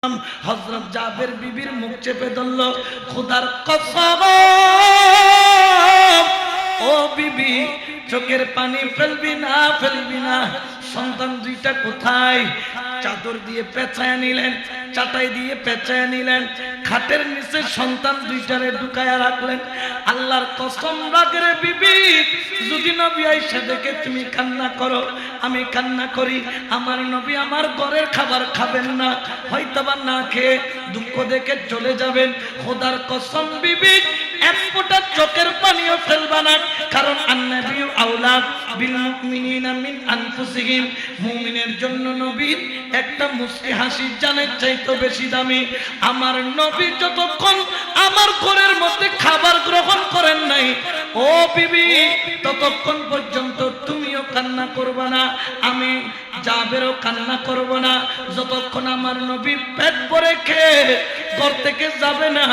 হযরত জাবের বিবির মুখ চেপে ধরল, খোদার কসম ও বিবি, চোখের পানি ফেলবি না, সন্তান দুইটা কোথায়? চাদর দিয়ে পেঁচায় নিলেন, চাটাই দিয়ে পেঁচায় নিলেন, খাটের নিচে সন্তান দুইটারে ঢুকায়া রাখলেন। আল্লাহর কসম রাগের বিবি, যদি নবী আয়েশা দেখে তুমি কান্না করো, আমি কান্না করি, আমার নবী আমার ঘরের খাবার খাবেন না, হয়তোবা না খেয়ে দুঃখ দেখে চলে যাবেন। খোদার কসম বিবি, এক ফোঁটা চোখের পানিও ফেলবা না, কারণ আন-নাবিয়্যু আওলা বিল মুমিনিনা মিন আনফুসিহিম, মুমিনের জন্য নবীর একটা মুস্কি হাসি জানের চাইতে বেশি দামি। আমার নবী যতক্ষণ আমার ঘরের মধ্যে খাবার গ্রহণ করেন নাই, ও বিবি, ততক্ষণ পর্যন্ত তুমিও কান্না করবে না, আমি জাবেরও কান্না করব না। যতক্ষণ আমার নবী পেট ভরে খেয়ে ঘর থেকে যাবে না,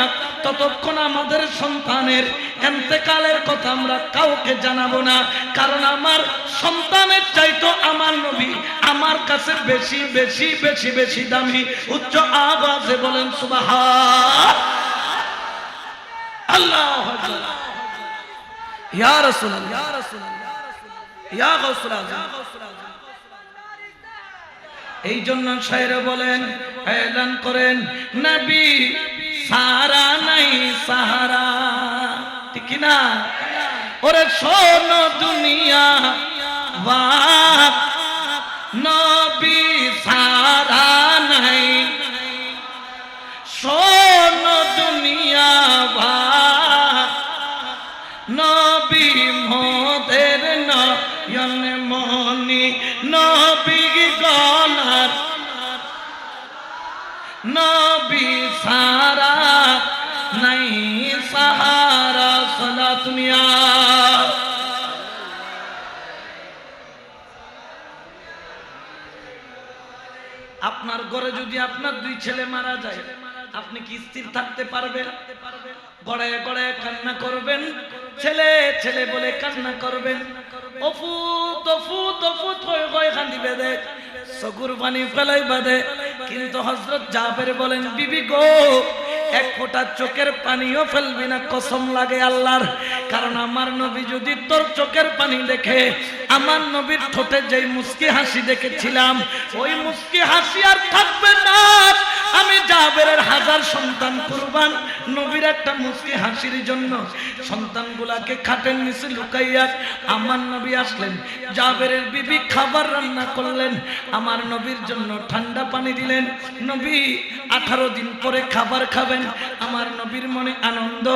ততক্ষণ আমাদের সন্তানের ইন্তেকালের কথা আমরা কাউকে জানাবো না, কারণ আমার সন্তানের চাইতো আমার নবী আমার কাছে বেশি বেশি বেশি বেশি দামি। উচ্চ আওয়াজে বলেন সুবহান আল্লাহু আকবার। ইয়া রাসূলুল্লাহ, ইয়া রাসূলুল্লাহ, ইয়া গাউসুল আযম। এই জন্য শায়েরে বলেন, এলান করেন, নবী সারা নাই সাহারা, ঠিক না? ওরে শোনো দুনিয়া বাপ, নবী সারা নাই, শোনো দুনিয়া বাপ, নবী মোদের নয়ন মনি, নবী গলার, নবী সারা নাই সাহারা। সালাতুনিয়া আপনার ঘরে যদি আপনার দুই ছেলে মারা যায়, আপনি কি স্থির থাকতে পারবেন? গড়ায় গড়ায় কান্না করবেন, ছেলে ছেলে বলে কান্না করবেন, অফুত অফুত অফুত হয়ে কান্দিবে দে, চকুর পানি ফেলাই বাদে। কিন্তু হযরত জাবের বলেন, বিবি গো, এক ফোঁটা চোখের পানিও ফেলবি না, কসম লাগে আল্লাহর, কারণ আমার নবী যদি তোর চোখের পানি দেখে, আমার নবীর ঠোঁটে যেই মুস্কি হাসি দেখেছিলাম, ওই মুস্কি হাসি আর থাকবে না। আমি জাবেরের হাজার সন্তান কুরবান নবীর একটা মুস্কি হাসির জন্য। সন্তানগুলাকে খাটের নিচে লুকাইয়া আমার নবী আসলেন, জাবেরের বিবি খাবার রান্না করলেন, আমার নবীর জন্য ঠান্ডা পানি দিলেন। নবী 18 দিন পরে খাবার খাবেন, আমার নবীর মনে আনন্দ,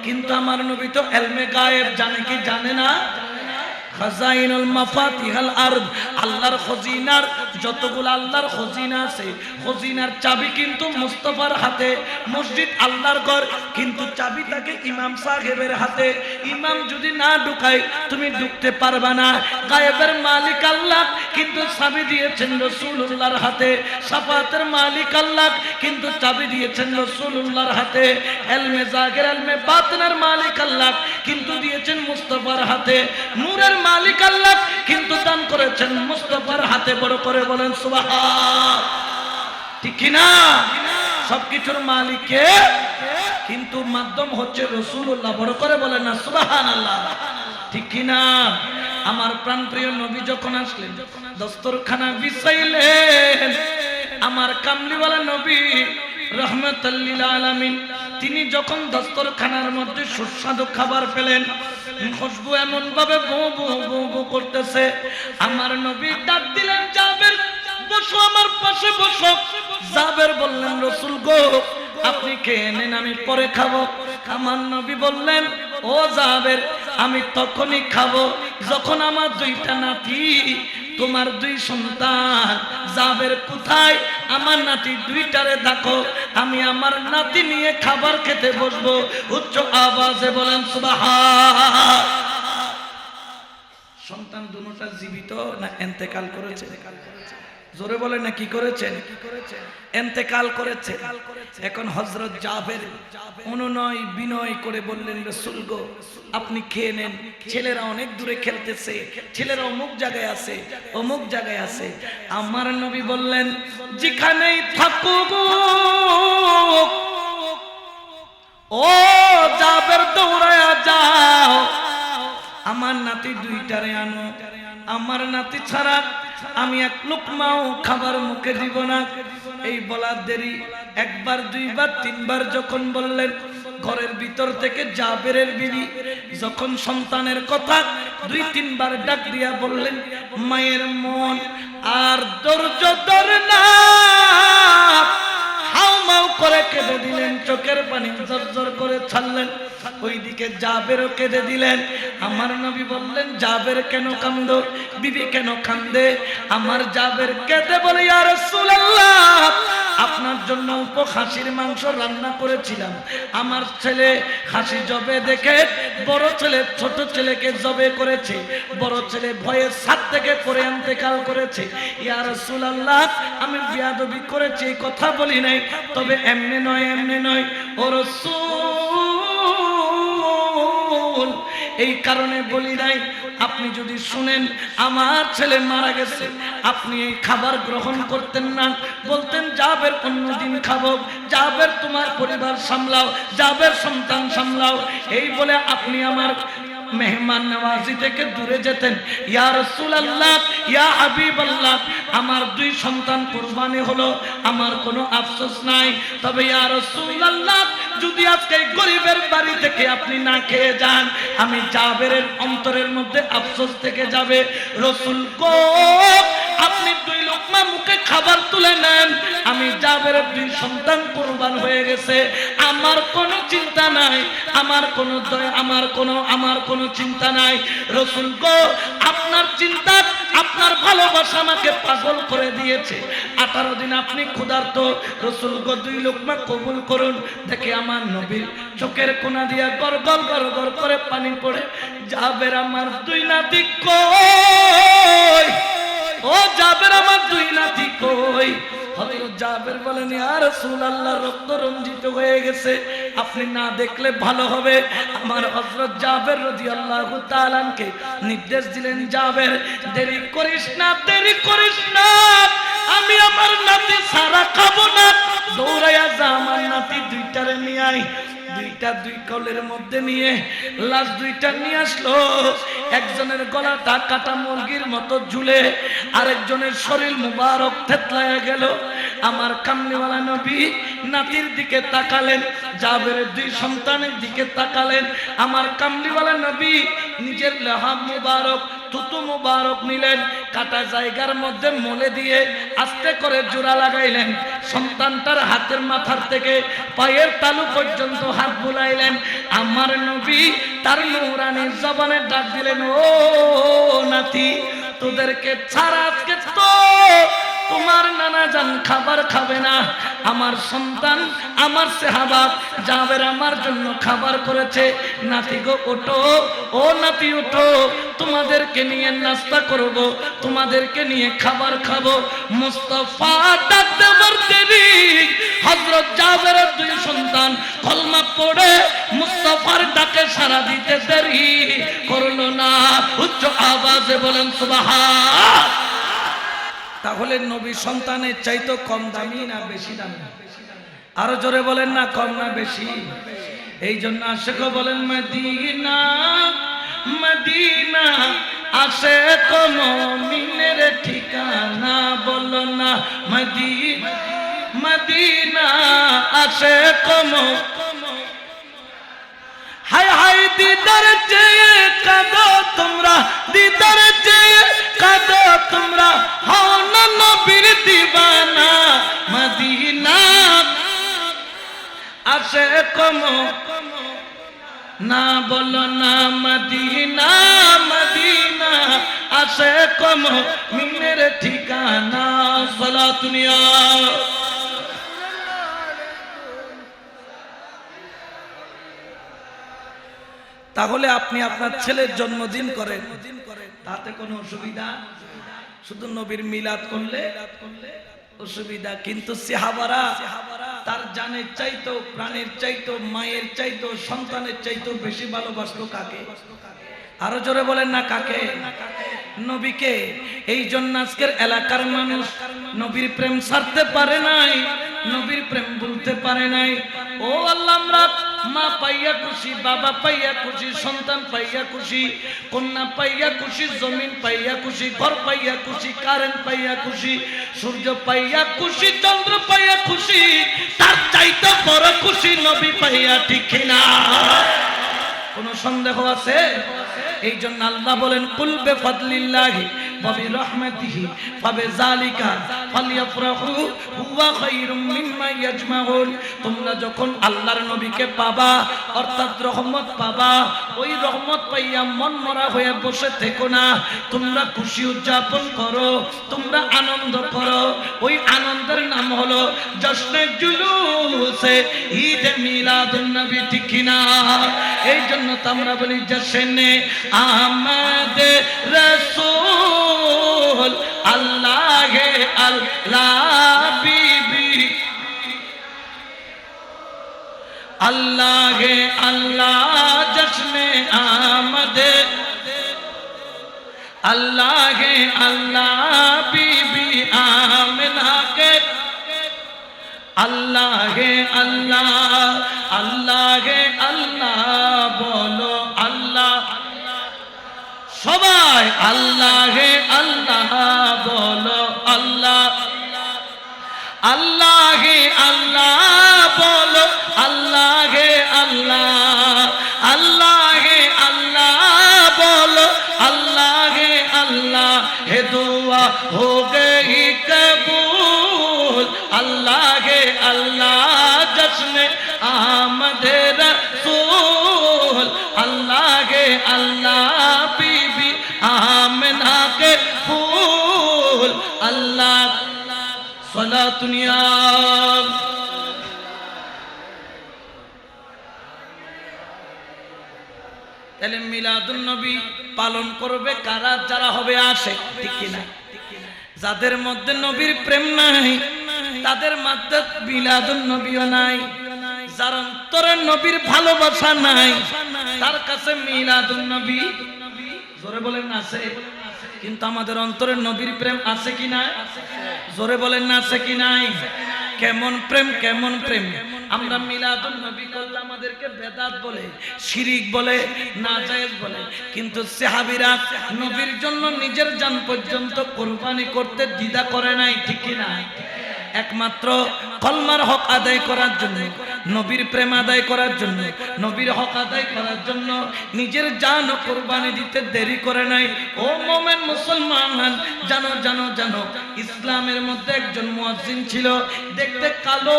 কিন্তু আমার নবী তো ইলমে গায়েব জানে কি জানে না? খাজাইনুল মাফাতিহাল আরদ, আল্লাহর খজিনার যতগুলো আল্লাহর খজিনা আছে, খজিনার চাবি কিন্তু মুস্তাফার হাতে। মসজিদ আল্লাহর ঘর, কিন্তু চাবি থাকে ইমাম সাহেবের হাতে। ইমাম যদি না ঢুকায় তুমি ঢুকতে পারবা না। গায়েবের মালিক আল্লাহ, কিন্তু চাবি দিয়েছেন রাসূলুল্লাহর হাতে। শাফাতের মালিক আল্লাহ, কিন্তু চাবি দিয়েছেন রাসূলুল্লাহর হাতে। ইলমে জাহির ইলমে বাতিনের মালিক আল্লাহ, কিন্তু দিয়েছেন মুস্তাফার হাতে। নূরের মালিক আল্লাহ, কিন্তু দান করেছেন মুস্তাফার হাতে। বড় করে বলেন সুবহান, ঠিক কি না? সবকিছুর মালিক কে? কিন্তু মাধ্যম হচ্ছে রাসূলুল্লাহ। বড় করে বলেন না সুবহানাল্লাহ, ঠিক কি না? আমার প্রাণপ্রিয় নবী যখন আসলেন, দস্তরখানা বিছাইলেন, আমার কামলিওয়ালা নবী রাহমাতাল লিল আলামিন, তিনি যখন দস্তরখানার মধ্যে সুস্বাদু খাবার পেলেন, খুশবু এমন ভাবে বু বু বু বু করতেছে, আমার নবী ডাক দিলেন, জাবের বসো, আমার পাশে বসো। জাবের বললেন, রাসূল গো, আপনি খেয়ে নেন, আমি পরে খাবো। আমার নবী বললেন, ও জাবের, আমি তখনই খাবো যখন আমার দুইটা নাতি, তোমার দুই সন্তান। জাবের কোথায়? আমার নাতি দুইটারে দেখো, আমি আমার নাতি নিয়ে খাবার খেতে বসবো। উচ্চ আওয়াজে বলেন সুবহান। সন্তান দুটোটা জীবিত না ইন্তেকাল করেছে? জোরে বলে না কি করেছেন? ইন্তেকাল করেছে। এখন হযরত জাবের অনুনয় বিনয় করে বললেন, রাসূল গো আপনি খেয়ে নেন, ছেলেরা অনেক দূরে খেলতেছে, ছেলেরা অমুক জায়গায় আছে, অমুক জায়গায় আছে। আমার নবী বললেন, যেখানেই থাকুক ও জাবের দৌড়ায়া যাও, আমার নাতি দুইটারে আনো, আমার নাতি ছাড়া আমি এক লোকমাও খাবার মুখে দিব না। এই বলার দেরি একবার দুইবার তিনবার যখন বললেন, ঘরের ভিতর থেকে জাবেরের বিবি যখন সন্তানের কথা দুই তিনবার ডাক দিয়া বললেন, মায়ের মন আর ধৈর্য ধরে না, হাউমাউ করে কেঁদে দিলেন, চোখের পানি ঝরঝর করে ছাড়লেন। ওইদিকে জাবেরও কেঁদে দিলেন। আমার নবী বললেন, জাবের কেন কান্দো, বিবি কেন কান্দে? আমার জাবের কেঁদে বলে, ইয়া রাসূলুল্লাহ আপনার জন্য খাসির মাংস রান্না করেছিলাম, আমার ছেলে খাসি জবে দেখে বড় ছেলে ছোট ছেলেকে জবে করেছে, বড় ছেলে ভয়ে ছাদ থেকে পড়ে ইন্তেকাল করেছে। ইয়া রাসূলুল্লাহ আমি বেয়াদবি করেছি এই কথা বলি নাই, তবে এমনি নয় এমনি নয় ও রাসূল, এই কারণে বলি নাই, আপনি যদি শুনেন আমার ছেলে মারা গেছে, আপনি এই খাবার গ্রহণ করতেন না, বলতেন জাবের অন্যদিন খাবো, জাবের তোমার পরিবার সামলাও, জাবের সন্তান সামলাও, এই বলে আপনি আমার মেহমান নওয়াজি থেকে দূরে যেতেন। ইয়া রাসূলুল্লাহ ইয়া হাবিবাল্লাহ আমার দুই সন্তান কুরবানি হলো, আমার কোনো আফসোস নাই, তবে ইয়া রাসূলুল্লাহ যদি আজকে গরিবের বাড়ি থেকে আপনি না খেয়ে যান, আমি জাবেরের অন্তরের মধ্যে আফসোস থেকে যাবে। রাসূল গো আপনি দুই লোকমা মুখে খাবার তুলে নেন, আমি জাবেরের দুই সন্তান কুরবান হয়ে গেছে, আমার কোনো চিন্তা নাই, আমার কোনো দয়া, আমার কোনো চিন্তা নাই। রাসূল গো আপনার চিন্তা, আপনার ভালোবাসা আমাকে পাগল করে দিয়েছে, 18 দিন আপনি ক্ষুধার্ত। রাসূল গো দুই লোকমা কবুল করুন। দেখে আমার নবীর চোখের কোনা দিয়া গড়গড় গড়গড় করে পানি পড়ে। জাবের আমার দুই নাতি কই, ও জাবের আমার দুই নাতি কই? হযরত জাবের বলেন, ইয়া রাসূলুল্লাহ রক্ত রঞ্জিত হয়ে গেছে, আপনি না দেখলে ভালো হবে। আমার হযরত জাবের রাদিয়াল্লাহু তাআলা কে নির্দেশ দিলেন, জাবের দেরি করিস না, দেরি করিস না, আমি আমার নাতি সারা খাবো না, দৌড়াইয়া যা আমার নাতি দুইটারে নিয়ে আয়। দুইটা দুই কলের মধ্যে নিয়ে লাশ দুইটা নিয়ে আসলো। একজনের গলাটা কাটা মুরগির মতো ঝুলে, আরেকজনের শরীর মুবারক থেতলায়া গেল। আমার কামলিওয়ালা নবী নাতির দিকে তাকালেন, জাবেরের দুই সন্তানের দিকে তাকালেন। আমার কামলিওয়ালা নবী নিজের লেহাব মুবারক থুতু মুবারক নিলেন, কাটা জায়গার মধ্যে মলে দিয়ে আস্তে করে জোড়া লাগাইলেন। সন্তানটার হাতের মাথার থেকে পায়ের তালু পর্যন্ত হাত বুলাইলেন। আমার নবী তার নূরানি জবানে ডাক দিলেন, ও নাতি তোদেরকে ছাড়া আজকে তো তোমার নানা জান খাবার খাবে না। আমার সন্তান, আমার সাহাবা জাবের আমার জন্য খাবার করেছে। নাতি গো ওঠো, ও নাতি ওঠো, তোমাদেরকে নিয়ে নাস্তা করব, তোমাদেরকে নিয়ে খাবার খাবো। মুস্তাফা ডাকতে বলতেনি হযরত জাবেরের দুই সন্তান কলমা পড়ে মুস্তাফার ডাকে সাড়া দিতে দেরি করলো না। উচ্চ আওয়াজে বলেন সুবহান। তাহলে নবী সন্তানের চাইতো কম দামি না বেশি দামি? আরো জোরে বলেন না, কম না বেশি? এই জন্য আশিক বলেন, মদিনা মদিনা আশিক মুমিনের ঠিকানা, বলো না মদিনা মদিনা আশিক হায় হায় দিদার চেয়ে কাঁদো তোমরা, দিদার চেয়ে কাঁদো তোমরা, হও না নবীর দিওয়ানা। মদিনা আশিক না, বলো না মদিনা মদিনা আশিক মুমিনের ঠিকানা। সালাতুনিয়া তাহলে আপনি আপনার ছেলের জন্মদিন করেন, তাতে কোনো অসুবিধা? শুধু নবীর মিলাদ করলে অসুবিধা, কিন্তু সাহাবারা তার জানের চাইতো, প্রাণের চাইতো, মায়ের চাইতো, সন্তানের চাইতো বেশি ভালোবাসতো কাকে? আরো জোরে বলেন না কাকে? নবীকে। এই জন্য আজকের এলাকার মানুষ নবীর প্রেম ছাড়তে পারে নাই, নবীর প্রেম বলতে পারে নাই। ও আল্লাহ, আমরা মা পাইয়া খুশি, বাবা পাইয়া খুশি, সন্তান পাইয়া খুশি, কন্যা পাইয়া খুশি, জমিন পাইয়া খুশি, ঘর পাইয়া খুশি, কারেন্ট পাইয়া খুশি, সূর্য পাইয়া খুশি, চন্দ্র পাইয়া খুশি, তার চাইতে বড় খুশি নবী পাইয়া, ঠিক কিনা? কোন সন্দেহ আছে? এই জন্য আল্লাহ বলেন, কুল বিফাদলিল্লাহি ওয়া বিরহমাতিহি ফাবিযালিকা ফালইফরাহু হুয়া খায়রুম মিম্মা ইয়াজমাউন। তোমরা যখন আল্লাহর নবীকে পাবা, অর্থাৎ রহমত পাবা, ওই রহমত পাইয়া মন মরা হয়ে বসে থেকো না, তোমরা খুশি উদযাপন করো, তোমরা আনন্দ করো। ওই আনন্দের নাম হলো জশ্নে জুলুসে ঈদে মিলাদুন নবী, ঠিক কিনা? এই জন্য তো আমরা বলি জশ্নে আহমদ রসূল আল্লাহ আল্লাহ বিবি আল্লাহ আল্লাহ জশ্নে আহমদ আল্লাহ আল্লাহ বিবি আমিনা के अल्लाह अल्लाह अल्लाह अल्लाह बोलो अल्लाह সবাই अल्लाह अल्लाह बोलो अल्लाह अल्लाह अल्लाह बोलो अल्लाह अल्लाह अल्लाह अल्लाह बोलो अल्लाह अल्लाह है दुआ हो गई कबूल अल्लाह अल्लाह जश्न आमद रसूल अल्लाह अल्लाह बीबी आमिना के फूल अल्लाह सलातुनिया। তাহলে মিলাদুন নবী পালন করবে কারা? যারা হবে আসে, ঠিক কিনা? যাদের মধ্যে নবীর প্রেম নাই তাদের মধ্যে মিলাদুন নবীও নাই। যার অন্তরে নবীর ভালোবাসা নাই তার কাছে মিলাদুন নবী, জোরে বলেন আছে। কিন্তু আমাদের অন্তরে নবীর প্রেম আছে কি নাই? জোরে বলেন না আছে কি নাই? কেমন প্রেম, কেমন প্রেম! আমরা মিলাদুন নবী করলে আমাদেরকে বেদাত বলে, শিরিক বলে, নাজায়েজ বলে। কিন্তু সাহাবীরা নবীর জন্য নিজের জান পর্যন্ত কুরবানি করতে দ্বিধা করে নাই, ঠিক কি না? একমাত্র কলমার হক আদায় করার জন্য, নবীর প্রেম আদায় করার জন্য, নবীর হক আদায় করার জন্য নিজের জান কুরবানি দিতে দেরি করে নাই। ও মুমিন মুসলমান, জানো জানো জানো, ইসলামের মধ্যে একজন মুয়াজ্জিন ছিল, দেখতে কালো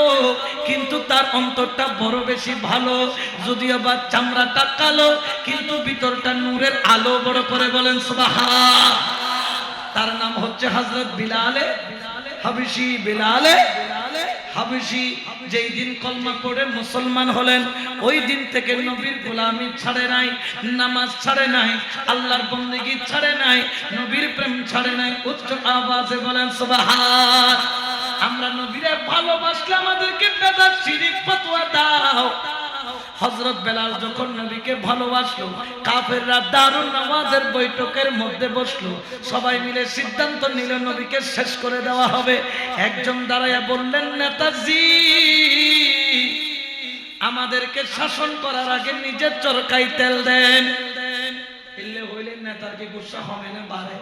কিন্তু তার অন্তরটা বড় বেশি ভালো। যদিও বা চামড়াটা কালো কিন্তু ভিতরটা নূরের আলো বড় করে, বলেন সুবহান। তার নাম হচ্ছে হযরত বিলাল হাবশী। বিলাল হাবশী যেই দিন কলমা পড়ে মুসলমান হলেন, ওই দিন থেকে নবীর গোলামি ছাড়ে নাই, নামাজ ছাড়ে নাই, আল্লাহর বন্দেগী ছাড়ে নাই, নবীর প্রেম ছাড়ে নাই। উচ্চ আওয়াজে বলেন সুবহান। আমরা নবীরে ভালোবাসলে আমাদেরকে বেদাত শিরিক ফতোয়া দাও। হযরত বেলাল যখন নবীকে ভালোবাসলো, কাফেররা দারুন নামাজের বৈঠকের মধ্যে বসলো, সবাই মিলে সিদ্ধান্ত নিল নবীকে শেষ করে দেওয়া হবে। একজন দাঁড়ায়া বললেন, নেতাজি, আমাদেরকে শাসন করার আগে নিজের চরকায় তেল দেন। এলে হইলেন নেতার কি গুসা হবে না বাড়ে?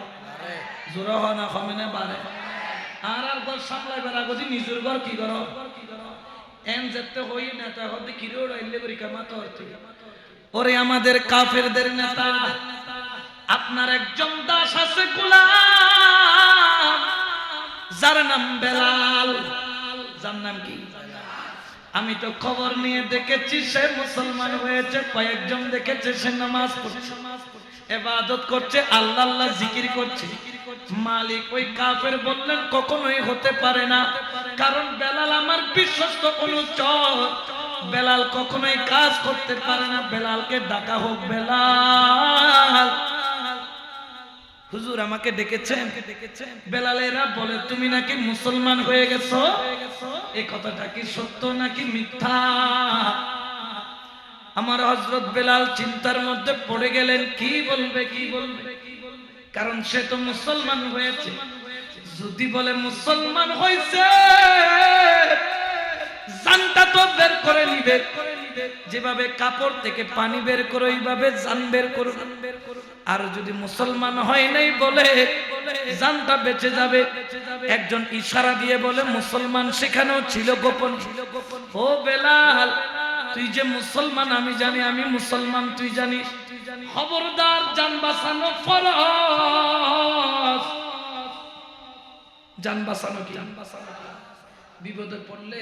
জোর হয় না, হবে না বাড়ে? আর ঘর সামলাইবার আগে নিজের ঘর কি করো? ওরে আমাদের কাফেরদের নেতা, আপনার একজন দাস আছে গোলাম, যার নাম বেলাল। যার নাম কি? আমি তো খবর নিয়ে দেখেছি সে মুসলমান হয়েছে, কয়েকজন দেখেছে সে নামাজ পড়ছে, ইবাদত করছে, আল্লাহ আল্লাহ জিকির করছে। মালিক ওই কাফের বললেন, কখনোই হতে পারে না, কারণ বেলাল আমার বিশ্বস্ত অনুচর, বেলাল কখনোই কাজ করতে পারে না। বেলালকে ডাকা হোক। বেলাল, হুজুর আমাকে ডেকেছেন। বেলালেরা বলে তুমি নাকি মুসলমান হয়ে গেছো, এই কথাটা কি সত্য নাকি মিথ্যা? আমার হযরত বেলাল চিন্তার মধ্যে পড়ে গেলেন, কি বলবে কি বলবে, কারণ সে তো মুসলমান হয়েছে। যদি বলে মুসলমান হয়েছে, জানটা তো বের করে নিবে, যেভাবে কাপড় থেকে পানি বের করে ওইভাবে জান বের করবে। আর যদি মুসলমান হয় নাই বলে জানটা বেঁচে যাবে। একজন ইশারা দিয়ে বলে মুসলমান সেখানেও ছিল গোপন। ও বেলাল, তুই যে মুসলমান আমি জানি, আমি মুসলমান তুই জানিস, খবরদার জান বাঁচানো ফরজ। জান বাঁচানো কি? বিপদে পড়লে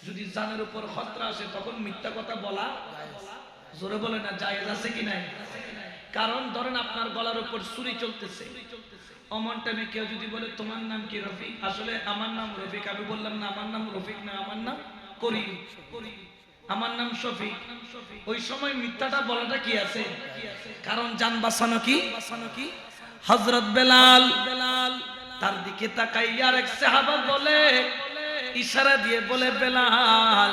যদি জানের উপর খতরা আসে তখন মিথ্যা কথা বলা, জোরে বলে না, জায়েজ আছে কি নাই? কারণ ধরেন আপনার গলার উপর ছুরি চলতেছে, অমন টাইমে কেউ যদি বলে তোমার নাম কি রফিক, আসলে আমার নাম রফিক, আমি বললাম না আমার নাম রফিক না, আমার নাম করিম, আমার নাম শফিক, ওই সময় মিথ্যাটা বলাটা কি আছে? কারণ জান বাঁচানো কি? হযরত বেলাল তার দিকে তাকাইয়া আর এক সাহাবা বলে, ইশারা দিয়ে বলে বেলাল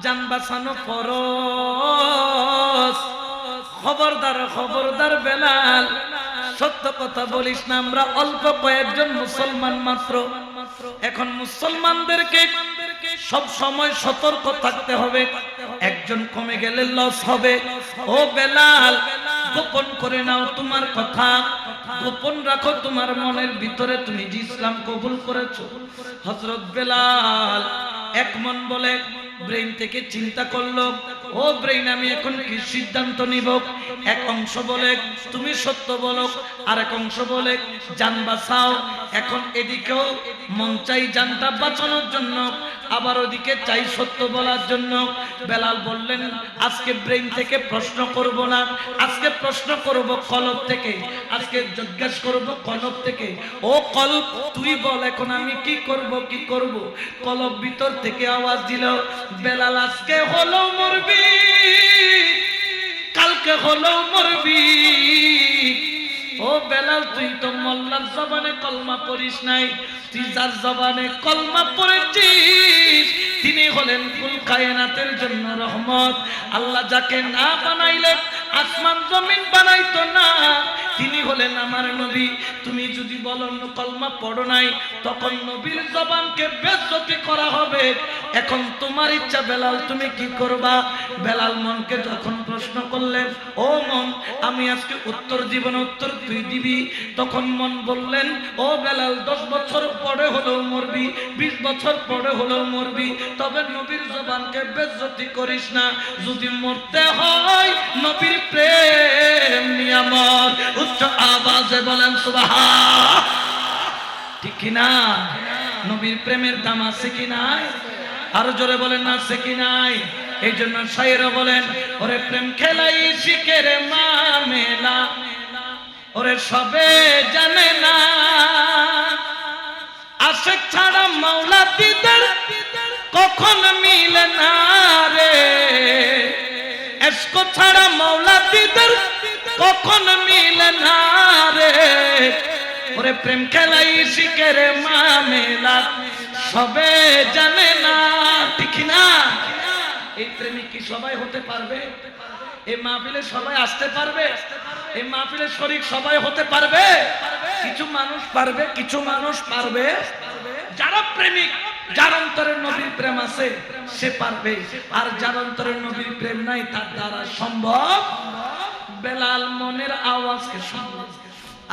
জান বাঁচানো ফরজ, খবরদার খবরদার বেলাল সত্য কথা বলিস না, আমরা অল্প কয়েকজন মুসলমান মাত্র। এখন মুসলমানদেরকে সব সময় সতর্ক থাকতে হবে, একজন কমে গেলে লস হবে। ও বেলাল, গোপন করে নাও তোমার কথা, গোপন রাখো তোমার মনের ভিতরে, তুমি যে ইসলাম কবুল করেছো। হযরত বেলাল এক মন বলে ব্রেইন থেকে চিন্তা করলো, ও ব্রেইন আমি এখন কি সিদ্ধান্ত নিব? এক অংশ বলে তুমি সত্য বলো, আর এক অংশ বলে জান বাঁচাও। এখন এদিকেও মন চাই জানটা বাঁচানোর জন্য, আবার ওদিকে চাই সত্য বলার জন্য। বেলাল বললেন আজকে ব্রেইন থেকে প্রশ্ন করব না, আজকে প্রশ্ন করব কলব থেকে, আজকে জিজ্ঞাসা করব কলব থেকে। ও কলব তুই বল এখন আমি কি করব কি করব? কলব ভিতর থেকে আওয়াজ দিল, বেলাল আজকে হলো মরবি, কালকে হলো মরবি। ও বেলাল তুই তো মোল্লার জবানে কলমা পড়িস নাই, তুই যার জবানে কলমা পড়েছিস তিনি হলেন কুল কায়নাতের জন্য রহমত। আল্লাহ যাকে না বানাইলে আসমান জমিন বানাইতো না, তিনি হলেন আমার নবী। তুমি যদি বলো কলমা পড়ো নাই, তখন নবীর জবানকে বেইজ্জতি করা হবে। এখন তোমার ইচ্ছা বেলাল তুমি কি করবা? বেলাল মনকে যখন প্রশ্ন করলেন, ও মন আমি আজকে উত্তর দিব না, উত্তর তুই দিবি। তখন মন বললেন, ও বেলাল 10 বছর পরে হলেও মরবি, 20 বছর পরে হলেও মরবি, তবে নবীর জবানকে বেইজ্জতি করিস না। যদি মরতে হয় নবীর প্রেম নিয়ামত। উচ্চ আওয়াজে বলেন সুবহান, ঠিক কি না? নবীর প্রেমের দাম আছে কি নাই? আরো জোরে বলেন না আছে কি নাই? এই জন্য শায়ের বলেন, ওরে প্রেম খেলাই শিখের মামেলা, ওরে সবে জানে না, আশিক ছাড়া মাওলা দিদার কখন মিলে না রে, ইশক ছাড়া মাওলা দিদার কখন মিলে না রে। ওরে প্রেম খেলাই শিখের মামেলা, সবে জানে না, ঠিক না? এই প্রেমিক কি সবাই হতে পারবে? এই মাহফিলে সবাই আসতে পারবে? এই মাহফিলে শরীক সবাই হতে পারবে? কিছু মানুষ পারবে, কিছু মানুষ পারবে। যারা প্রেমিক, যার অন্তরে নবীর প্রেম আছে সে পারবে, আর যার অন্তরে নবীর প্রেম নাই তার দ্বারা সম্ভব। বেলাল মনের আওয়াজকে শুনলেন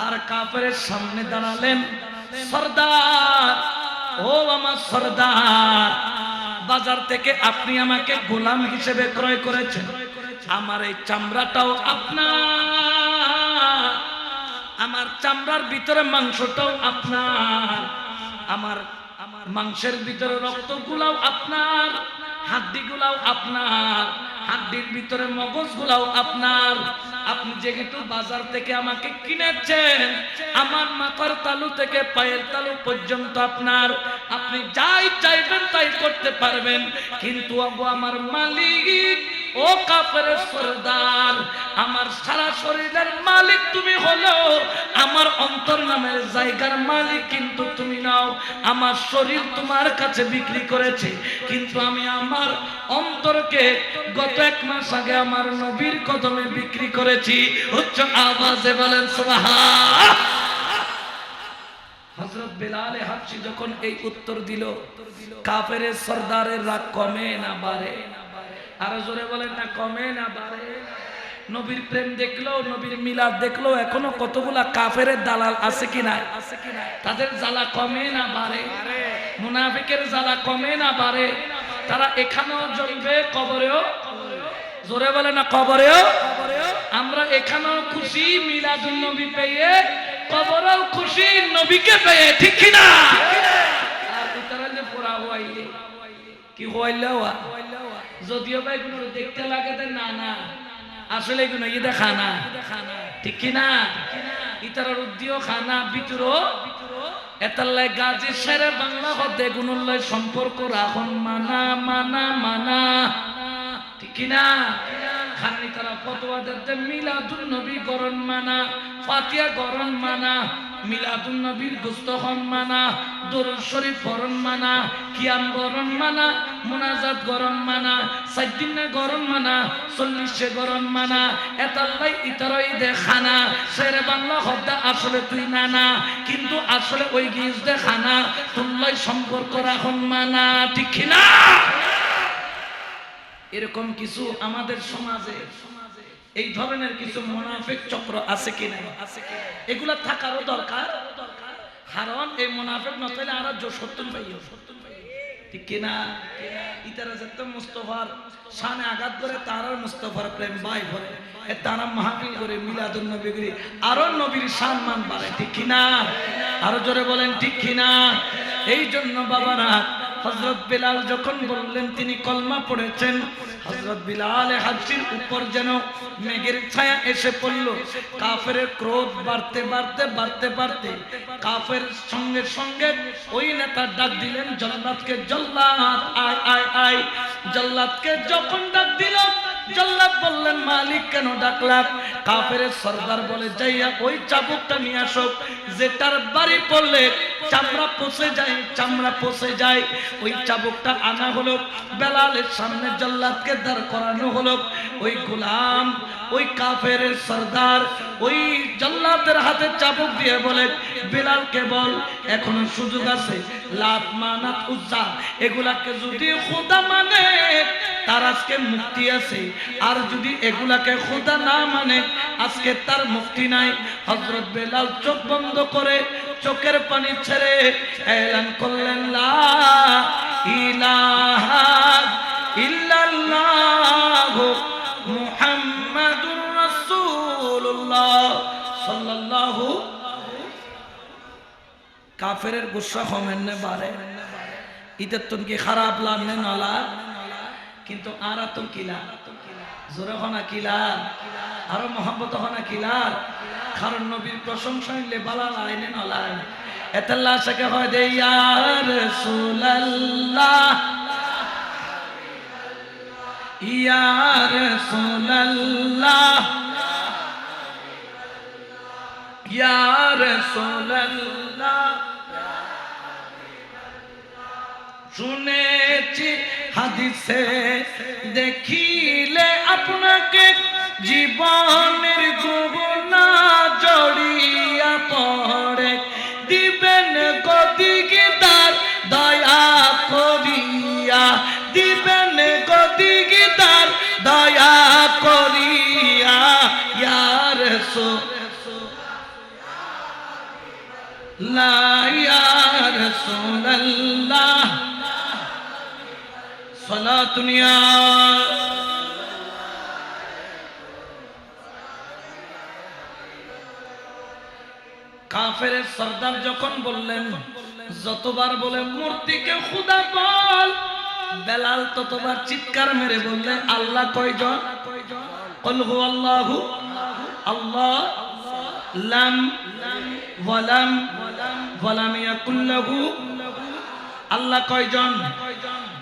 আর কাফেরের সামনে দাঁড়ালেন, সরদার ও আমার সরদার, বাজার থেকে আপনি আমাকে গোলাম হিসেবে ক্রয় করেছেন, আমার এই চামড়াটাও আপনার, আমার চামড়ার ভিতরে মাংসটাও আপনার, আমার মাংসের ভিতরে রক্তগুলাও আপনার, হাড্ডিগুলাও আপনার, হাড্ডির ভিতরে মগজগুলাও আপনার। আপনি যেহেতু বাজার থেকে আমাকে কিনেছেন, আমার মাথার তালু থেকে পায়ের তালু পর্যন্ত আপনার, আপনি যাই চাইবেন তাই করতে পারবেন। কিন্তু আমার মালিক ও কাফেরের সরদার, আমার সারা শরীরের মালিক তুমি হলো, আমার অন্তর নামের জায়গার মালিক কিন্তু তুমি নাও। আমার শরীর তোমার কাছে বিক্রি করেছে, কিন্তু আমি আমার অন্তরকে গত 1 মাস আগে আমার নবীর কদমে বিক্রি করেছি। উচ্চ আওয়াজে বলেন সুবহান। হযরত বেলাল হাবশী যখন এই উত্তর দিল, কাফেরের সরদারের রাগ কমে না বাড়ে? আরো জোরে বলেন না, কমে না বাড়ে? নবীর প্রেম দেখলো, নবীর মিলাদ দেখলো, এখনো কতগুলা কাফেরের দালাল আছে কি নাই? তাদের জ্বালা কমে না বাড়ে? মুনাফিকের জ্বালা কমে না বাড়ে? তারা এখানেও জ্বলবে, কবরেও। জোরে বলে না, কবরেও। আমরা এখানেও খুশি মিলাদুন নবী পেয়ে, কবরেও খুশি নবীকে পেয়ে, ঠিক কি না? আর উত্তরা যে পুরা হইলে কি হইল, যদিও ভাই কোনো দেখতে লাগে না, না আসলে কোনো ই দেখা না, ঠিক কি না? ইতারার উদ্দিও খানা ভিতরও এতাল্লাই গাজী শেরে বাংলা হতে গুণল্লাই সম্পর্ক রাখন মানা মানা মানা, ঠিক কি না? খানি তারা ফতোয়া দিতে মিলাদুন নবী গরণ মানা, ফাতিহা গরণ মানা, মিলাদুন নবীর গুস্তখন মানা, দরুদ শরীফ গরণ মানা, কিয়াম গরণ মানা, মুনাজাত গরণ মানা, 7 দিনে গরণ মানা, 40 গরণ মানা, এতাল্লাই ইতারই দেখানা শেরে বাংলা হদ্দা আসলে তুই নানা, কিন্তু আসলে ওই গিজ দেখানা তুল্লাই সম্পর্ক রাখন মানা, ঠিক কি না? এরকম কিছু আমাদের সমাজে এই ধরনের কিছু মুনাফিক চক্র আছে কি না? এগুলা থাকারও দরকার, কারণ এই মুনাফিক না থাকলে আর সত্যন পাইও, ঠিক কি না? ইতারা যেতে মুস্তাফার শানে আঘাত করে, তারা মুস্তাফার প্রেম বাই ভরে, তারা মাহফিল করে মিলাদুন নবী করে আরো নবীর সম্মান বাড়ে, ঠিক কি না? আরো জোরে বলেন, ঠিক কি না? এই জন্য বাবারা হযরত বেলাল যখন বললেন তিনি কলমা পড়েছেন, হযরত বিলাল হাবশীর উপর যেন মেঘের ছায়া এসে পড়ল। কাফেরের ক্রোধ বাড়তে বাড়তে বাড়তে বাড়তে কাফের সঙ্গে সঙ্গে ওই নেতা ডাক দিলেন জল্লাদকে, জল্লাদ আয় আয় আয়। জল্লাদকে যখন ডাক দিল, জল্লাদ বললেন মালিক কেন ডাকলাম? কাফেরের সরদার বলে যাইয়া ওই চাবুকটা নিয়ে আসো, যেটার বাড়ি পড়লে চামড়া পচে যায়, চামড়া পচে যায়। ওই চাবুকটা আনা হলো, বেলালের সামনে জল্লাদকে দাঁড় করানো হলো। ওই গোলাম, ওই কাফেরের সরদার ওই জল্লাদের হাতে চাবুক দিয়ে বলে বেলালকে বল এখনো সুযোগ আছে, লাত মানাত উজ্জা এগুলাকে যদি খোদা মানে তার আজকে মুক্তি আছে, আর যদি এগুলাকে খোদা না মানে আজকে তার মুক্তি নাই। হযরত বেলাল চোখ বন্ধ করে চোখের পানি ছেড়ে এলান করলেন লা ইলাহা ইল্লাল্লাহ মুহাম্মাদুর রাসূলুল্লাহ সাল্লাল্লাহু। কাফেরের গুসা কমেনে বাড়ে, ইদের তুন কি খারাপ লাগনে নলা, কিন্তু আর তুন কিলা জোরে হনা কিলা, আরো মহব্বত হনা কিলা, কারণ নবীর প্রশংসা হইলে বালা লাইনে নলায় এতাল্লাহ সাকে হয় দে ইয়া রাসূলুল্লাহ ইয়া রাসূলুল্লাহ ইয়া রাসূলুল্লাহ। শুনেছি হাদিসে দেখিলে আপনাকে জীবনের গুণা জড়িয়া পড়ে, দিবেন গদিগদার দয়া করিয়া, দিবেন গদিগদার দয়া করিয়া। ইয়া রাসূলুল্লাহ ইয়া রাসূলুল্লাহ সালাতুন ইয়া। কাফেরের সরদার যখন বললেন, যতবার বলে মূর্তিকে খোদা বল, বেলাল ততবার চিৎকার মেরে বললেন আল্লাহ কয়জন? কুল হুয়াল্লাহু আল্লাহ লাম ওয়ালাম ওয়ালাম ইয়াকুল লাহু। আল্লাহ কয়জন?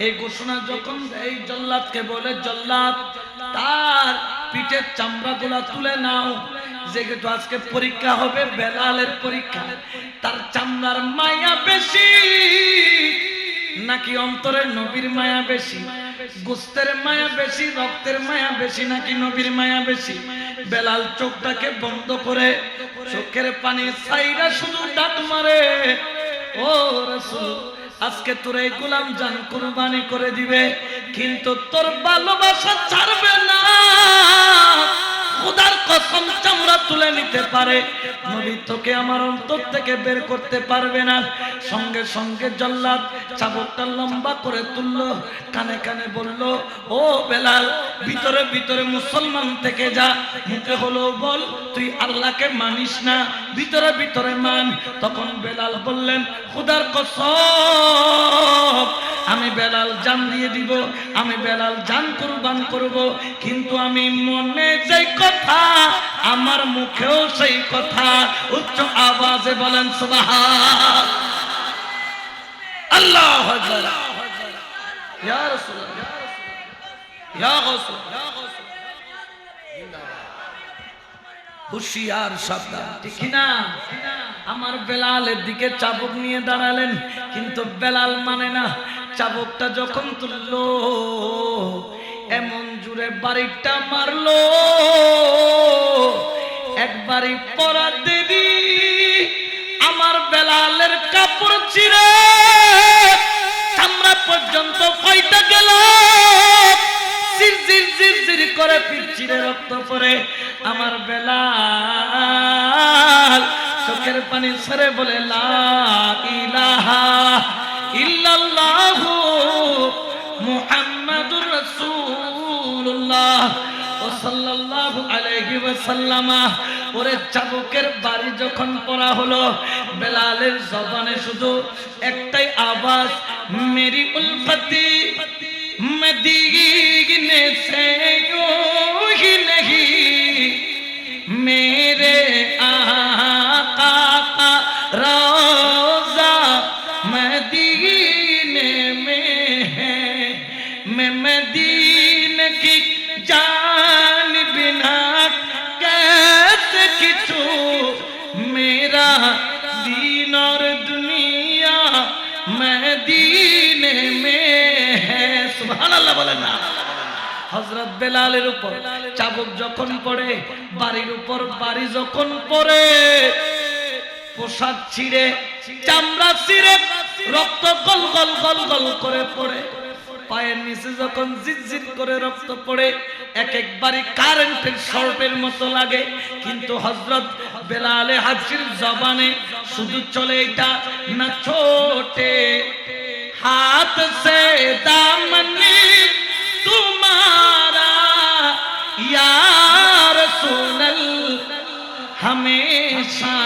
এই ঘোষণা যখন এই জল্লাদকে বলে, জল্লাদ তার পিঠের চামড়াগুলা তুলে নাও, যেহেতু আজকে পরীক্ষা হবে বেলালের পরীক্ষা, তার চামড়ার মায়া বেশি নাকি অন্তরের নবীর মায়া বেশি, গোস্তের মায়া বেশি, রক্তের মায়া বেশি নাকি নবীর মায়া বেশি? বেলাল চোখটাকে বন্ধ করে চোখের পানি ছাইরা শুধু ডাক মারে, ও রাসূল, আজকে তোর এই গোলাম জান কুরবানি করে দিবে, কিন্তু তোর ভালোবাসা ছাড়বে না। খোদার কসম চামড়া তুলে নিতে পারে, নবী তোকে আমার অন্তর থেকে বের করতে পারবে না। সঙ্গে সঙ্গে জল্লাদ চাবুকটা লম্বা করে তুললো, কানে কানে বলল, ও বেলাল, ভিতরে ভিতরে মুসলমান থেকে যা, মুখে হলো বল তুই আল্লাহকে মানিস না, ভিতরে ভিতরে মান। তখন বেলাল বললেন, খোদার কসম আমি বেলাল জান দিয়ে দিব, আমি বেলাল জান কুরবান করব, কিন্তু আমি মনে যেই কথা আমার মুখেও সেই কথা। উচ্চ আওয়াজে বলেন সুবহান আল্লাহু আকবার। ইয়া রাসূলুল্লাহ, ইয়া গাউসুল, হুশিয়ার সাবধান, ঠিক না? আমার বেলালের দিকে চাবুক নিয়ে দাঁড়ালেন, কিন্তু বেলাল মানে না। চাবুকটা যখন তুললো, এমন জুড়ে বাড়িটা মারলো, একবারই পরা দেবী আমার বেলালের কাপড় ছিঁড়ে চামড়া পর্যন্ত ফাইটা গেল, জির জির জির করে পিঠ ছিঁড়ে রক্ত পড়ে। আমার বেলাল চোখের পানি ছেড়ে বলে, লা ইলাহা ইল্লাল্লাহু মুহাম্মাদুর রাসূলুল্লাহ সাল্লাল্লাহু আলাইহি ওয়াসাল্লাম। ওরে চাবুকের বাড়ি যখন পড়া হলো, বেলালের জবানে শুধু একটাই আওয়াজ, মেরি উলফতি মদিনে সে यूं ही नहीं, मेरे आका का रोज़ा मदीने में है, मैं मदीने की जान बिना कैसे किचू, मेरा दीन और दुनिया मदीने में है। सुबहानाल्लाह बोलें ना। হযরত বেলালের উপর চাবুক যখন পড়ে, বাড়ির উপর বাড়ি যখন পড়ে, পোশাক ছিঁড়ে, চামড়া ছিঁড়ে, রক্ত গল গল গল গল করে পড়ে, পায়ের নিচে যখন জিজির করে রক্ত পড়ে, এক একবারই কারেন্টের শর্টের মতো লাগে। কিন্তু হযরত বেলালে হাজির জবানে শুধু চলে এটা, না ছোটে হাত সে দামনি तुम्हारा या रसूलल हमेशा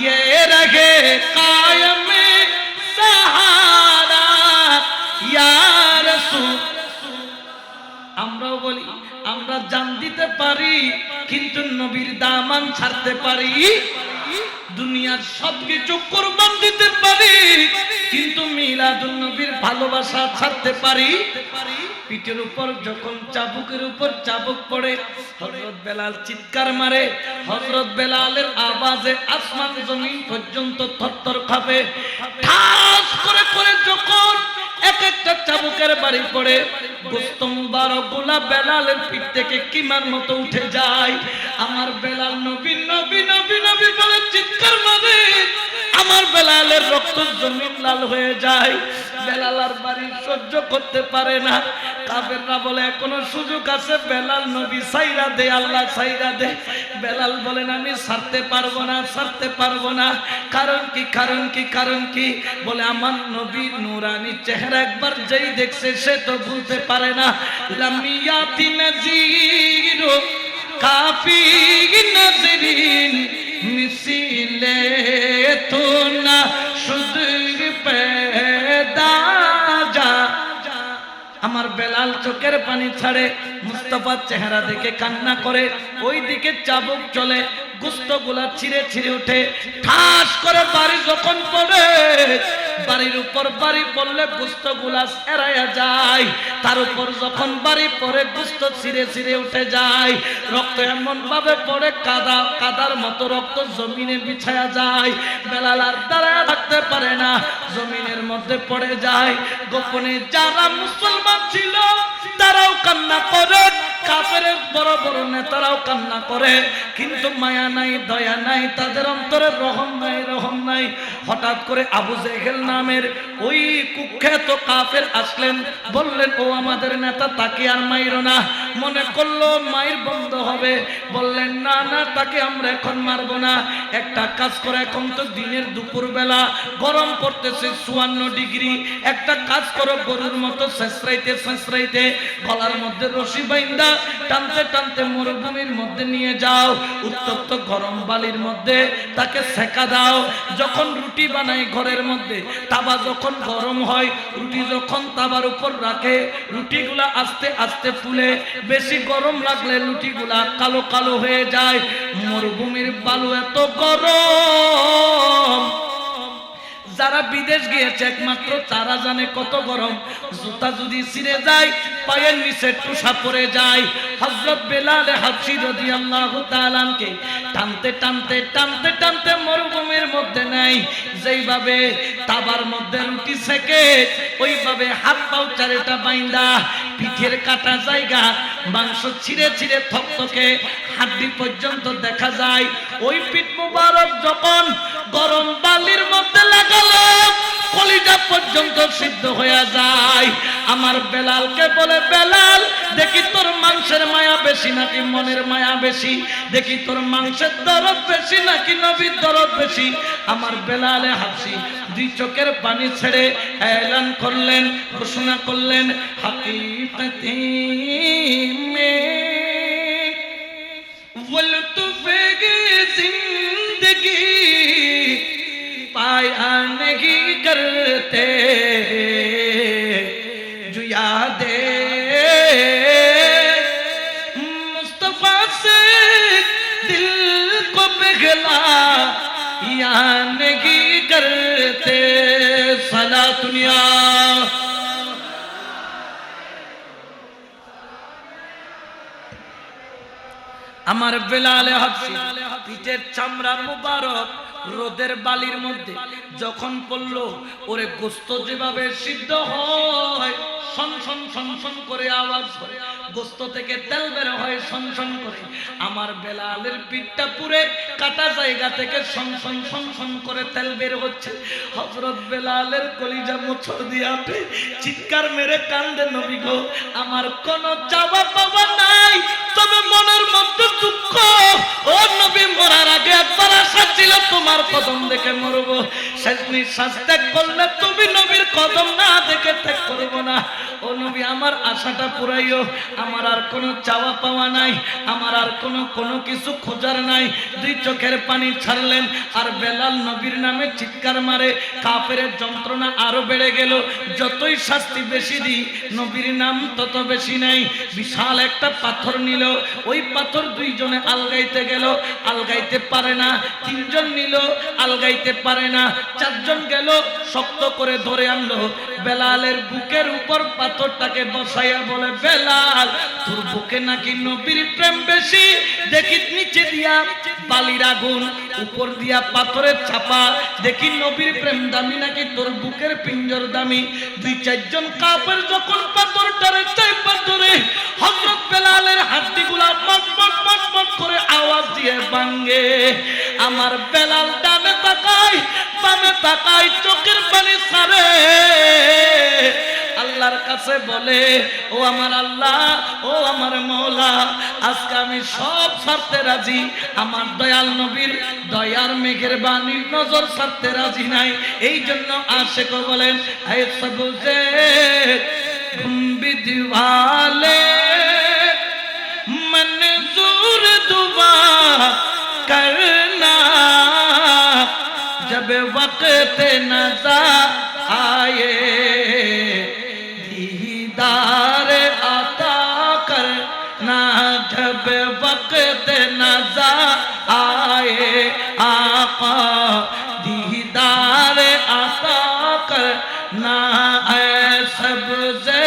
ये रहे कायम सहारा या रसूल। আমরাও বলি আমরা জান দিতে পারি, কিন্তু নবীর দামান ছাড়তে পারি, দুনিয়ার সবকিছু কুরবান দিতে পারি, কিন্তু মিলাদুন নবীর ভালোবাসা ছাড়তে পারি। পিঠের উপর যখন চাবুকের উপর চাবুক পড়ে, হযরত বেলাল চিৎকার মারে, হযরত বেলালের আওয়াজে আসমান জমিন পর্যন্ত থরথর কাঁপে। ঠাস করে করে যখন এক একটা চাবুকের বাড়ি পড়ে, গোশত মুবারক গুলা বেলালের পিঠ থেকে কিমার মতো উঠে যায়। আমার বেলাল নবী নবী নবী নবী বলে চিৎকার মারে, আমার বেলালের রক্ত জমিন লাল হয়ে যায়। বেলাল আর বাড়ি সহ্য করতে পারে না। কাফেররা বলে এখনো সুযোগ আছে, বেলাল নবী সাইরা দে, আল্লাহ সাইরা দে। বেলাল বলেন আমি ছাড়তে পারবো না, ছাড়তে পারবো না। কারণ কি, কারণ কি, কারণ কি? বলে আমার নবীর নূরানি চেহারা একবার যেই দেখছে সে তো ভুলতে পারে না। লামিয়াতি নজির কাফি নজরিন মিছিলে তো না সুদূর পেদা যা। আমার বেলাল চোখের পানি ছাড়ে, মুস্তাফার চেহারা দেখে কান্না করে, ওই দিকে চাবুক চলে, গোশতগুলা ছিঁড়ে ছিঁড়ে ওঠে। ঠাস করে বাড়ি যখন পড়ে, বাড়ির উপর বাড়ি পড়লে গোশতগুলা এড়াইয়া যায়। তার উপর যখন বাড়ি পরে গোস্ত ছিঁড়ে ছিঁড়ে উঠে যায়, রক্ত এমন ভাবে পড়ে কাদার মতো রক্ত জমিনে বিছায়া যায়। বেলাল আর দাঁড়ায় থাকতে পারে না, জমিনের মধ্যে পড়ে যায়। গোপনে যারা মুসলমান ছিল তারাও কান্না করে, কাফেরের বড় বড় নেতারাও কান্না করে, কিন্তু মায়া নাই, দয়া নাই, তাদের অন্তরে রহম নাই, রহম নাই। হঠাৎ করে আবু জেহেল নামের ওই কুখ্যাত কাফের আসলেন, বললেন ও আমাদের নেতা, তাকে আর মাইরো না। মনে করলো মায়ের বন্ধ হবে, বললেন না না, তাকে আমরা এখন মারবো না। একটা কাজ করে, এখন তো দিনের দুপুর বেলা, গরম পড়তেছে 54 ডিগ্রি, একটা কাজ করো, গরুর মতো ছেঁচড়াইতে ছেঁচড়াইতে গলার মধ্যে রশি বাইন্দা টানতে টানতে মরুভূমির মধ্যে নিয়ে যাও, উত্তপ্ত গরম বালির মধ্যে তাকে সেকা দাও। যখন রুটি বানাই ঘরের মধ্যে, তাওয়া যখন গরম হয়, রুটি যখন তাওয়ার উপর রাখে, রুটিগুলা আস্তে আস্তে ফুলে, বেশি গরম লাগলে রুটিগুলা কালো কালো হয়ে যায়। মরুভূমির বালু এত গরম, যারা বিদেশ গিয়েছে একমাত্র তারা জানে কত গরম। জুতা যদি ছিঁড়ে যায়, পায়ের নিচে টুসা পড়ে যায়। হযরত বেলাল হাবশী রাদিয়াল্লাহু তাআলা আনকে টানতে টানতে টানতে টানতে মরুভূমির মধ্যে নেয়। যেইভাবে তাবার মধ্যে রুটি সেকে, ওইভাবে হাত পাও চারটা বাইন্দা, পিঠের কাটা জায়গা মাংস ছিঁড়ে ছিঁড়ে থকথকে হাড্ডি পর্যন্ত দেখা যায়। ওই পিঠ মুবারক যখন গরম বালির মধ্যে লাগালো, কলিজা পর্যন্ত সিদ্ধ হয়ে যায়। আমার বেলালকে বলে, বেলাল দেখি তোর মাংসের মায়া বেশি নাকি মনের মায়া বেশি, দেখি তোর মাংসের দরদ বেশি নাকি নবীর দরদ বেশি। আমার বেলালে হাবশী দুই চোখের পানি ছেড়ে এলান করলেন, ঘোষণা করলেন, হাকিকতে মে ওয়ালতুফে জিন্দগি पाया नहीं करते जो यादे मुस्तफा से दिल को पिघला या नहीं करते सला दुनिया। আমার বেলালে হাবশী পিঠের চামড়া মুবারক রোদের বালির মধ্যে যখন পড়লো, ওরে গোস্ত যেভাবে সিদ্ধ হয়, শন শন শন শন করে আওয়াজ করে, গোস্ত থেকে তেল বের হয় শন শন করে, আমার বেলালের পিঠটা পুরে কাটা জায়গা থেকে শন শন শন শন করে তেল বের হচ্ছে। হযরত বেলালের কলিজা মোচড় দিয়ে আপে চিৎকার মেরে কান্দে, নবী গো, আমার কোনো চাওয়া পাওয়া নাই, তবে মনের মধ্যে দুঃখ। ও নবী, মরার আগে একবার আশা ছিল তোমার কদম দেখে মরবো, শেষ নিঃশ্বাস ত্যাগ করলে তুমি নবীর কদম না দেখে ত্যাগ করবো না। ও নবী, আমার আশাটা পুরাইও, আমার আর কোনো চাওয়া পাওয়া নাই, আমার আর কোনো কিছু খোঁজার নাই। দুই চোখের পানি ছাড়লেন, আর বেলাল নবীর নামে চিৎকার মারে। কাফেরের যন্ত্রণা আরো বেড়ে গেল, যতই শাস্তি বেশি দিই নবীর নাম তত বেশি নাই। বিশাল একটা পাথর নিল, ওই পাথর দুইজনে আলগাইতে গেল, আলগাইতে পারে না। তিনজন নিল, আলগাইতে পারে না। চারজন গেল, শক্ত করে ধরে আনলো। বেলালের বুকের উপর পাথরটাকে বসাইয়া বলে, বেলাল, তোর বুকে নাকি নবীর প্রেম বেশি, দেখি নিচে দিয়া বালির আগুন, উপর দিয়া পাথরের চাপা, দেখি নবীর প্রেম দামি নাকি তোর বুকের পিঞ্জর দামি। দুই চারজন কাফের যখন পাথরটারে চাইপা ধরে, হযরত বেলালের হাড্ডিগুলা মট মট মট মট করে আওয়াজ দিয়ে ভাঙে। আমার বেলাল ডানে তাকায়, বামে তাকায়, চোখের পানি ছাড়ে, আল্লাহর কাছে বলে, ও আমার আল্লাহ, ও আমার মওলা, আজকে আমি সব ছাড়তে রাজি, আমার দয়াল নবীর দয়ার মেঘের বাণীর নজর ছাড়তে রাজি নাই। এই জন্য আশিক বলেন, এ সবজে গুম্বিদ ওয়ালে মনজুর দুआ करना जब वक्त नज़ा आए दीदार अता करना जब वक्त नज़ा आए आका दीदार अता करना है सबसे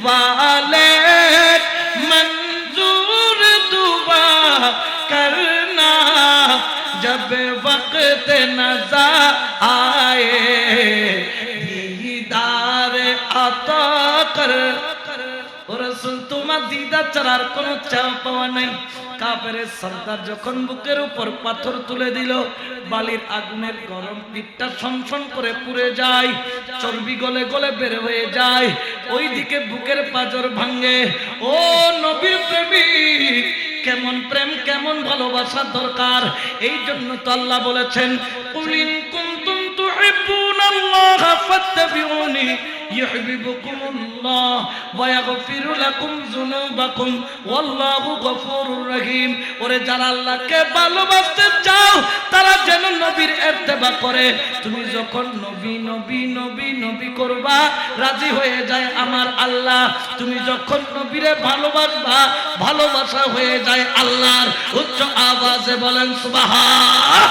वाले मंजूर दुआ करना जब वक्त नज़ा आए दीदार अता कर। ও রাসূল তোমার দিদার ছাড়ার কোনো চাওয়া পাওয়া নাই। কাফেরের সর্দার যখন বুকের উপর পাথর তুলে দিল, বালির আগুনের গরম পিঠটা ছনছন করে পুড়ে যায়, চর্বি গলে গলে বের হয়ে যায়, ওইদিকে বুকের পাঁজর ভাঙে। ও নবীর প্রেমিক, কেমন প্রেম কেমন ভালোবাসা দরকার। এই জন্য তো আল্লাহ বলেছেন, কুল ইন কুনতুম তুহিব্বুনাল্লাহ ফাত্তাবিউনি ইউহিব্বুকুমুল্লাহ ওয়া ইয়াগফিরু লাকুম যুনুবাকুম ওয়াল্লাহু গফুরুর রহিম। ওরে যারা আল্লাহকে ভালোবাসতে চাও তারা যেন নবীর ইত্তেবা করে। তুমি যখন নবী নবী নবী নবী করবা, রাজি হয়ে যায় আমার আল্লাহ। তুমি যখন নবীরে ভালোবাসবা, ভালোবাসা হয়ে যায় আল্লাহর। উচ্চ আওয়াজে বলেন সুবহান।